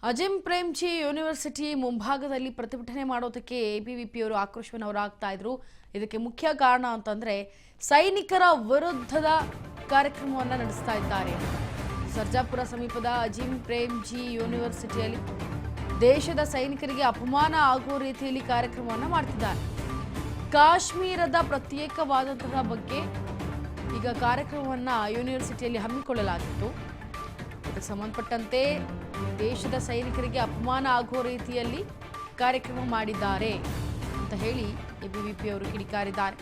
Azim Premji university ಮುಂಭಾಗದಲ್ಲಿ ಪ್ರತಿಭಟನೆ ಮಾಡೋದಕ್ಕೆ ಎಬಿವಿಪಿಯವರು ಆಕ್ರೋಶವನ್ನು ಹೊರಹಾಕ್ತಾ ಇದ್ರು. ಇದಕ್ಕೆ ಮುಖ್ಯ ಕಾರಣ ಅಂತಂದ್ರೆ ಸೈನಿಕರ ವಿರುದ್ಧದ ಕಾರ್ಯಕ್ರಮವನ್ನು ನಡೆಸ್ತಾ ಇದ್ದಾರೆ. ಸರ್ಜಾಪುರ ಸಮೀಪದ ಅಜಿಂ ಪ್ರೇಮ್ಜಿ ಯೂನಿವರ್ಸಿಟಿಯಲ್ಲಿ ದೇಶದ ಸೈನಿಕರಿಗೆ ಅಪಮಾನ ಆಗುವ ರೀತಿಯಲ್ಲಿ ಕಾರ್ಯಕ್ರಮವನ್ನು ಮಾಡ್ತಿದ್ದಾರೆ. ಕಾಶ್ಮೀರದ ಪ್ರತ್ಯೇಕವಾದಂತಹ ಬಗ್ಗೆ ಈಗ ಕಾರ್ಯಕ್ರಮವನ್ನು ಯೂನಿವರ್ಸಿಟಿಯಲ್ಲಿ ಹಮ್ಮಿಕೊಳ್ಳಲಾಗಿತ್ತು. ಇದಕ್ಕೆ ಸಂಬಂಧಪಟ್ಟಂತೆ ದೇಶದ ಸೈನಿಕರಿಗೆ ಅಪಮಾನ ಆಗುವ ರೀತಿಯಲ್ಲಿ ಕಾರ್ಯಕ್ರಮ ಮಾಡಿದ್ದಾರೆ ಅಂತ ಹೇಳಿ ಎಬಿವಿಪಿಯವರು ಕಿಡಿಕಾರಿದ್ದಾರೆ.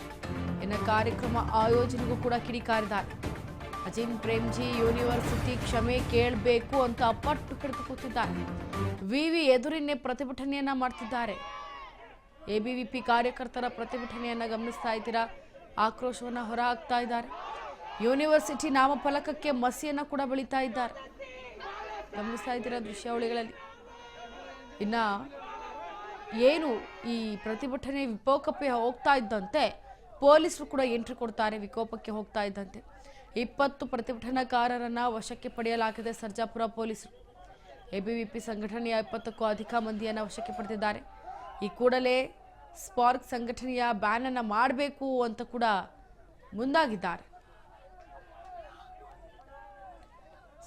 ಇನ್ನು ಕಾರ್ಯಕ್ರಮ ಆಯೋಜನೆಗೂ ಕೂಡ ಕಿಡಿಕಾರಿದ್ದಾರೆ. ಅಜಿಂ ಪ್ರೇಮ್ಜಿ ಯೂನಿವರ್ಸಿಟಿ ಕ್ಷಮೆ ಕೇಳಬೇಕು ಅಂತ ಪಟ್ಟು ಹಿಡಿದು ಕೂತಿದ್ದಾರೆ. ವಿವಿ ಎದುರಿನೇ ಪ್ರತಿಭಟನೆಯನ್ನ ಮಾಡ್ತಿದ್ದಾರೆ. ಎಬಿವಿಪಿ ಕಾರ್ಯಕರ್ತರ ಪ್ರತಿಭಟನೆಯನ್ನ ಗಮನಿಸ್ತಾ ಇದ್ದೀರಾ. ಆಕ್ರೋಶವನ್ನ ಹೊರಹಾಕ್ತಾ ಇದ್ದಾರೆ. ಯೂನಿವರ್ಸಿಟಿ ನಾಮಫಲಕಕ್ಕೆ ಮಸಿಯನ್ನ ಕೂಡ ಬಳಿತಾ ಇದ್ದಾರೆ. ಗಮನಿಸ್ತಾ ಇದ್ದೀರಾ ದೃಶ್ಯಾವಳಿಗಳಲ್ಲಿ. ಇನ್ನ ಏನು ಈ ಪ್ರತಿಭಟನೆ ವಿಕೋಪಕ್ಕೆ ಹೋಗ್ತಾ ಇದ್ದಂತೆ ಪೊಲೀಸರು ಕೂಡ ಎಂಟ್ರಿ ಕೊಡ್ತಾರೆ. ವಿಕೋಪಕ್ಕೆ ಹೋಗ್ತಾ ಇದ್ದಂತೆ 20 ಪ್ರತಿಭಟನಾಕಾರರನ್ನ ವಶಕ್ಕೆ ಪಡೆಯಲಾಗಿದೆ ಸರ್ಜಾಪುರ ಪೊಲೀಸರು. ಎಬಿವಿಪಿ ಸಂಘಟನೆಯ 20ಕ್ಕೂ ಅಧಿಕ ಮಂದಿಯನ್ನ ವಶಕ್ಕೆ ಪಡೆದಿದ್ದಾರೆ. ಈ ಕೂಡಲೇ ಸ್ಪಾರ್ಕ್ ಸಂಘಟನೆಯ ಬ್ಯಾನ್ ಅನ್ನ ಮಾಡಬೇಕು ಅಂತ ಕೂಡ ಮುಂದಾಗಿದ್ದಾರೆ.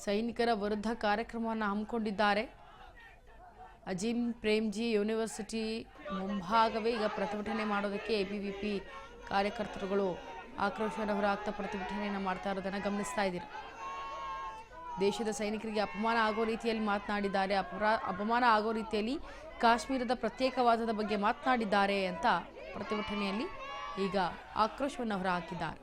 ಸೈನಿಕರ ವಿರುದ್ಧ ಕಾರ್ಯಕ್ರಮವನ್ನು ಹಮ್ಮಿಕೊಂಡಿದ್ದಾರೆ. ಅಜಿಂ ಪ್ರೇಮ್ಜಿ ಯೂನಿವರ್ಸಿಟಿ ಮುಂಭಾಗವೇ ಈಗ ಪ್ರತಿಭಟನೆ ಮಾಡೋದಕ್ಕೆ ಎಬಿವಿಪಿ ಕಾರ್ಯಕರ್ತರುಗಳು ಆಕ್ರೋಶವನ್ನು ಹೊರಹಾಕ್ತಾ ಪ್ರತಿಭಟನೆಯನ್ನು ಮಾಡ್ತಾ ಇರೋದನ್ನು ಗಮನಿಸ್ತಾ ಇದ್ದೀರಿ. ದೇಶದ ಸೈನಿಕರಿಗೆ ಅಪಮಾನ ಆಗೋ ರೀತಿಯಲ್ಲಿ ಮಾತನಾಡಿದ್ದಾರೆ. ಅಪಮಾನ ಆಗೋ ರೀತಿಯಲ್ಲಿ ಕಾಶ್ಮೀರದ ಪ್ರತ್ಯೇಕವಾದದ ಬಗ್ಗೆ ಮಾತನಾಡಿದ್ದಾರೆ ಅಂತ ಪ್ರತಿಭಟನೆಯಲ್ಲಿ ಈಗ ಆಕ್ರೋಶವನ್ನು ಹೊರಹಾಕಿದ್ದಾರೆ.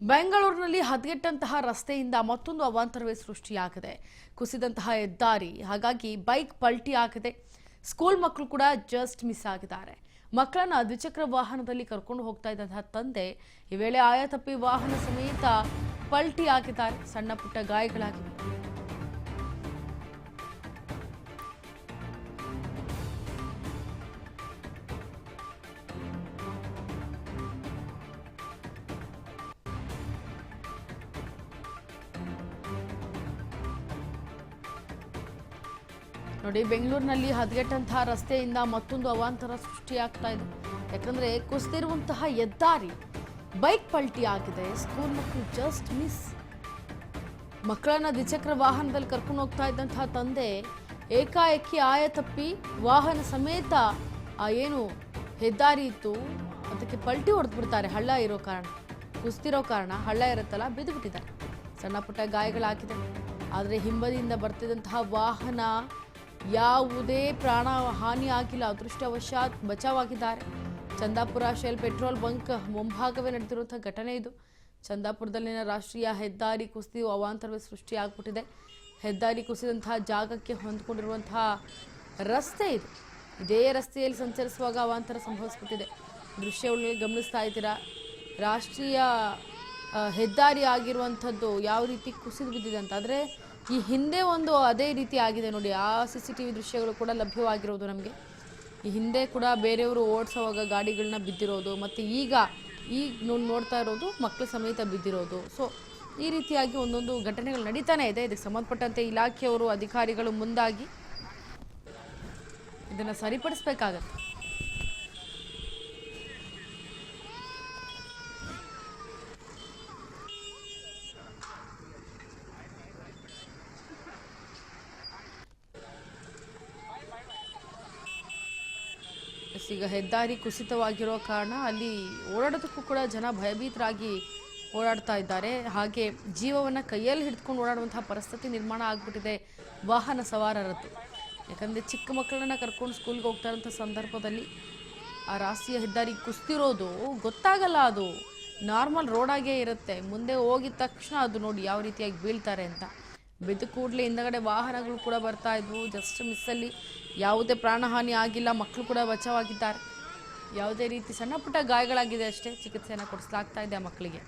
ಬೆಂಗಳೂರಿನಲ್ಲಿ ಹದಗೆಟ್ಟಂತಹ ರಸ್ತೆಯಿಂದ ಮತ್ತೊಂದು ಅವಾಂತರವೇ ಸೃಷ್ಟಿಯಾಗಿದೆ. ಕುಸಿದಂತಹ ಹೆದ್ದಾರಿ, ಹಾಗಾಗಿ ಬೈಕ್ ಪಲ್ಟಿ ಆಗಿದೆ. ಸ್ಕೂಲ್ ಮಕ್ಕಳು ಕೂಡ ಜಸ್ಟ್ ಮಿಸ್ ಆಗಿದ್ದಾರೆ. ಮಕ್ಕಳನ್ನ ದ್ವಿಚಕ್ರ ವಾಹನದಲ್ಲಿ ಕರ್ಕೊಂಡು ಹೋಗ್ತಾ ಇದ್ದಂತಹ ತಂದೆ ಈ ವೇಳೆ ಆಯತಪ್ಪಿ ವಾಹನ ಸಮೇತ ಪಲ್ಟಿ ಆಗಿದ್ದಾರೆ. ಸಣ್ಣ ಪುಟ್ಟ ಗಾಯಗಳಾಗಿವೆ. ನೋಡಿ, ಬೆಂಗಳೂರಿನಲ್ಲಿ ಹದಗೆಟ್ಟಂತಹ ರಸ್ತೆಯಿಂದ ಮತ್ತೊಂದು ಅವಾಂತರ ಸೃಷ್ಟಿಯಾಗ್ತಾ ಇದೆ. ಯಾಕಂದ್ರೆ ಕುಸಿದಿರುವಂತಹ ಹೆದ್ದಾರಿ, ಬೈಕ್ ಪಲ್ಟಿ ಆಗಿದೆ. ಸ್ಕೂಲ್ ಮಕ್ಕಳು ಜಸ್ಟ್ ಮಿಸ್. ಮಕ್ಕಳನ್ನ ದ್ವಿಚಕ್ರ ವಾಹನದಲ್ಲಿ ಕರ್ಕೊಂಡು ಹೋಗ್ತಾ ಇದ್ದಂತಹ ತಂದೆ ಏಕಾಏಕಿ ಆಯತಪ್ಪಿ ವಾಹನ ಸಮೇತ ಏನು ಹೆದ್ದಾರಿ ಇತ್ತು ಅದಕ್ಕೆ ಪಲ್ಟಿ ಹೊಡೆದು ಬಿಡ್ತಾರೆ. ಹಳ್ಳ ಇರೋ ಕಾರಣ, ಕುಸಿದಿರೋ ಕಾರಣ ಹಳ್ಳ ಇರುತ್ತಲ್ಲ, ಬಿದ್ದು ಬಿಟ್ಟಿದ್ದಾರೆ. ಸಣ್ಣ ಪುಟ್ಟ ಗಾಯಗಳಾಗಿದೆ. ಆದರೆ ಹಿಂಬದಿಯಿಂದ ಬರ್ತಿದ್ದಂತಹ ವಾಹನ ಯಾವುದೇ ಪ್ರಾಣ ಹಾನಿ ಆಗಿಲ್ಲ. ಅದೃಷ್ಟವಶಾತ್ ಬಚಾವಾಗಿದ್ದಾರೆ. ಚಂದಾಪುರ ಶೆಲ್ ಪೆಟ್ರೋಲ್ ಬಂಕ್ ಮುಂಭಾಗವೇ ನಡೆದಿರುವಂತಹ ಘಟನೆ ಇದು. ಚಂದಾಪುರದಲ್ಲಿನ ರಾಷ್ಟ್ರೀಯ ಹೆದ್ದಾರಿ ಕುಸಿದು ಅವಾಂತರವೇ ಸೃಷ್ಟಿಯಾಗ್ಬಿಟ್ಟಿದೆ. ಹೆದ್ದಾರಿ ಕುಸಿದಂತಹ ಜಾಗಕ್ಕೆ ಹೊಂದಿಕೊಂಡಿರುವಂತಹ ರಸ್ತೆ ಇದು. ಇದೇ ರಸ್ತೆಯಲ್ಲಿ ಸಂಚರಿಸುವಾಗ ಅವಾಂತರ ಸಂಭವಿಸ್ಬಿಟ್ಟಿದೆ. ದೃಶ್ಯಗಳಲ್ಲಿ ಗಮನಿಸ್ತಾ ಇದ್ದೀರಾ. ರಾಷ್ಟ್ರೀಯ ಹೆದ್ದಾರಿ ಆಗಿರುವಂಥದ್ದು ಯಾವ ರೀತಿ ಕುಸಿದು ಬಿದ್ದಿದೆ ಅಂತ. ಆದರೆ ಈ ಹಿಂದೆ ಒಂದು ಅದೇ ರೀತಿ ಆಗಿದೆ ನೋಡಿ. ಆ CCTV ದೃಶ್ಯಗಳು ಕೂಡ ಲಭ್ಯವಾಗಿರೋದು ನಮಗೆ. ಈ ಹಿಂದೆ ಕೂಡ ಬೇರೆಯವರು ಓಡಿಸೋವಾಗ ಗಾಡಿಗಳನ್ನ ಬಿದ್ದಿರೋದು, ಮತ್ತು ಈಗ ನೋಡ್ತಾ ಇರೋದು ಮಕ್ಕಳ ಸಮೇತ ಬಿದ್ದಿರೋದು. ಸೊ ಈ ರೀತಿಯಾಗಿ ಒಂದೊಂದು ಘಟನೆಗಳು ನಡೀತಾನೆ ಇದೆ. ಇದಕ್ಕೆ ಸಂಬಂಧಪಟ್ಟಂತೆ ಇಲಾಖೆಯವರು, ಅಧಿಕಾರಿಗಳು ಮುಂದಾಗಿ ಇದನ್ನು ಸರಿಪಡಿಸಬೇಕಾಗತ್ತೆ. ಈಗ ಹೆದ್ದಾರಿ ಕುಸಿತವಾಗಿರೋ ಕಾರಣ ಅಲ್ಲಿ ಓಡಾಡೋದಕ್ಕೂ ಕೂಡ ಜನ ಭಯಭೀತರಾಗಿ ಓಡಾಡ್ತಾ ಇದ್ದಾರೆ. ಹಾಗೆ ಜೀವವನ್ನು ಕೈಯಲ್ಲಿ ಹಿಡಿದುಕೊಂಡು ಓಡಾಡುವಂತಹ ಪರಿಸ್ಥಿತಿ ನಿರ್ಮಾಣ ಆಗಿಬಿಟ್ಟಿದೆ ವಾಹನ ಸವಾರರದ್ದು. ಯಾಕಂದರೆ ಚಿಕ್ಕ ಮಕ್ಕಳನ್ನ ಕರ್ಕೊಂಡು ಸ್ಕೂಲ್ಗೆ ಹೋಗ್ತಾ ಇರೋಂಥ ಸಂದರ್ಭದಲ್ಲಿ ಆ ರಾಷ್ಟ್ರೀಯ ಹೆದ್ದಾರಿ ಕುಸಿತಿರೋದು ಗೊತ್ತಾಗಲ್ಲ. ಅದು ನಾರ್ಮಲ್ ರೋಡಾಗೇ ಇರುತ್ತೆ. ಮುಂದೆ ಹೋಗಿದ ತಕ್ಷಣ ಅದು ನೋಡಿ ಯಾವ ರೀತಿಯಾಗಿ ಬೀಳ್ತಾರೆ ಅಂತ. ಬಿದ್ದ ಕೂಡಲೇ ಹಿಂದಗಡೆ ವಾಹನಗಳು ಕೂಡ ಬರ್ತಾ ಇದ್ವು. ಜಸ್ಟ್ ಮಿಸ್ಸಲ್ಲಿ ಯಾವುದೇ ಪ್ರಾಣಹಾನಿ ಆಗಿಲ್ಲ. ಮಕ್ಕಳು ಕೂಡ ಬಚಾವಾಗಿದ್ದಾರೆ. ಯಾವುದೇ ರೀತಿ ಸಣ್ಣ ಪುಟ್ಟ ಗಾಯಗಳಾಗಿದೆ ಅಷ್ಟೇ. ಚಿಕಿತ್ಸೆಯನ್ನು ಕೊಡಿಸಲಾಗ್ತಾ ಇದೆ ಆ ಮಕ್ಕಳಿಗೆ.